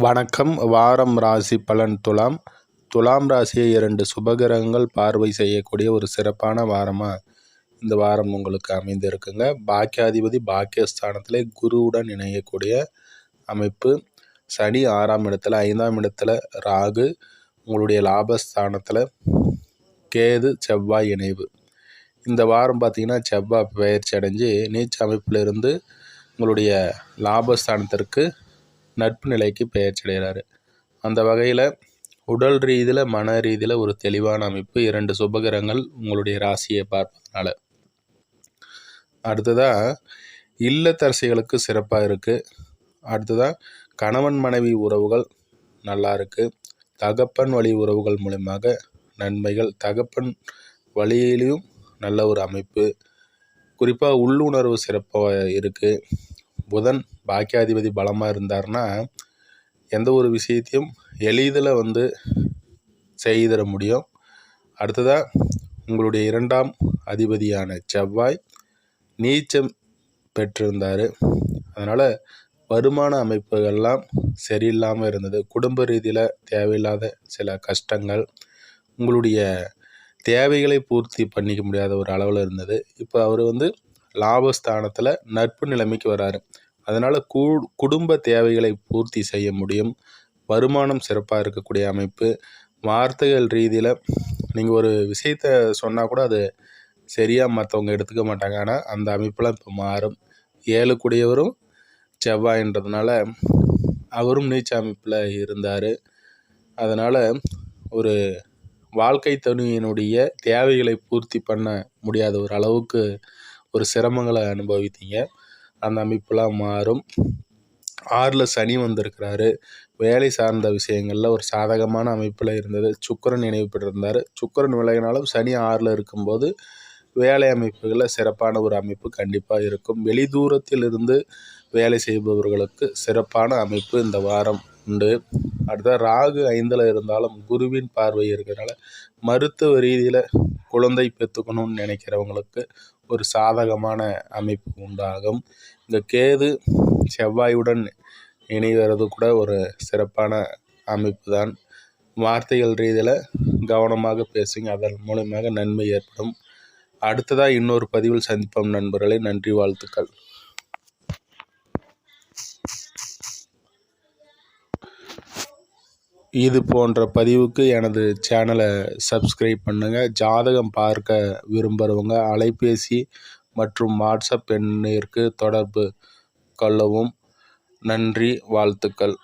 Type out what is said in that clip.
வணக்கம். வாரம் ராசி பலன் துலாம் ராசியை 2 சுபகிரகங்கள் பார்வை செய்யக்கூடிய ஒரு சிறப்பான வாரமாக இந்த வாரம் உங்களுக்கு அமைந்திருக்குங்க. பாக்கியாதிபதி பாக்கியஸ்தானத்தில் குருவுடன் இணையக்கூடிய அமைப்பு. சனி 6ஆம் இடத்துல, 5ஆம் இடத்துல ராகு, உங்களுடைய லாபஸ்தானத்தில் கேது செவ்வாய் இணைவு. இந்த வாரம் பார்த்திங்கன்னா செவ்வாய் பெயர்ச்சி அடைஞ்சு நீச்ச அமைப்பிலிருந்து உங்களுடைய லாபஸ்தானத்திற்கு நட்பு நிலைக்கு பெயர்ச்சி அடைகிறாரு. அந்த வகையில் உடல் ரீதியில் மன ரீதியில் ஒரு தெளிவான அமைப்பு. 2 சுபகிரகங்கள் உங்களுடைய ராசியை பார்ப்பதனால. அடுத்ததாக இல்லத்தரசிகளுக்கு சிறப்பாக இருக்குது. அடுத்ததாக கணவன் மனைவி உறவுகள் நல்லா இருக்குது. தகப்பன் வழி உறவுகள் மூலமாக நன்மைகள், தகப்பன் வழியிலையும் நல்ல ஒரு அமைப்பு. குறிப்பாக உள்ளுணர்வு சிறப்பாக இருக்குது. புதன் பாக்கியாதிபதி பலமாக இருந்தார்னா எந்த ஒரு விஷயத்தையும் எளிதில் செய்திட முடியும். அடுத்ததாக உங்களுடைய 2ஆம் அதிபதியான செவ்வாய் நீச்சம் பெற்றிருந்தார். அதனால் வருமான அமைப்புகள்லாம் சரியில்லாமல் இருந்தது. குடும்ப ரீதியில் தேவையில்லாத சில கஷ்டங்கள், உங்களுடைய தேவைகளை பூர்த்தி பண்ணிக்க முடியாத ஒரு அளவில் இருந்தது. இப்போ அவர் லாபஸ்தானத்தில் நட்பு நிலைமைக்கு வராரு. அதனால் குடும்ப தேவைகளை பூர்த்தி செய்ய முடியும். வருமானம் சிறப்பாக இருக்கக்கூடிய அமைப்பு. வார்த்தைகள் ரீதியில் நீங்கள் ஒரு விஷயத்தை சொன்னால் கூட அது சரியாக மற்றவங்க எடுத்துக்க மாட்டாங்க. ஆனால் அந்த அமைப்பெலாம் இப்போ மாறும். 7 கூடியவரும் செவ்வாயின்றதுனால அவரும் நீச்ச அமைப்பில் இருந்தார். அதனால் ஒரு வாழ்க்கை துணையினுடைய தேவைகளை பூர்த்தி பண்ண முடியாத ஒரு அளவுக்கு ஒரு சிரமங்களை அனுபவித்தீங்க. அந்த அமைப்பெலாம் மாறும். 6ல் சனி வந்திருக்கிறாரு. வேலை சார்ந்த விஷயங்களில் ஒரு சாதகமான அமைப்பில் இருந்தது. சுக்கிரன் இணைவு பெற்றிருந்தார். சுக்கிரன் விலகினாலும் சனி 6ல் இருக்கும்போது வேலை அமைப்புகளில் சிறப்பான ஒரு அமைப்பு கண்டிப்பாக இருக்கும். வெளிதூரத்தில் இருந்து வேலை செய்பவர்களுக்கு சிறப்பான அமைப்பு இந்த வாரம் உண்டு. அடுத்த ராகு 5ல் இருந்தாலும் குருவின் பார்வை இருக்கிறனால மருத்துவ ரீதியில் குழந்தை பெற்றுக்கணும்னு நினைக்கிறவங்களுக்கு ஒரு சாதகமான அமைப்பு உண்டாகும். இந்த கேது செவ்வாயுடன் இணைகிறது கூட ஒரு சிறப்பான அமைப்பு தான். வார்த்தைகள் ரீதியில் கவனமாக பேசுங்க. அதன் மூலமாக நன்மை ஏற்படும். அடுத்ததாக இன்னொரு பதிவில் சந்திப்போம் நண்பர்களே. நன்றி, வாழ்த்துக்கள். இது போன்ற பதிவுக்கு எனது சேனலை சப்ஸ்கிரைப் பண்ணுங்கள். ஜாதகம் பார்க்க விரும்புகிறவங்க அலைபேசி மற்றும் வாட்ஸ்அப் எண்ணிற்கு தொடர்பு கொள்ளவும். நன்றி, வாழ்த்துக்கள்.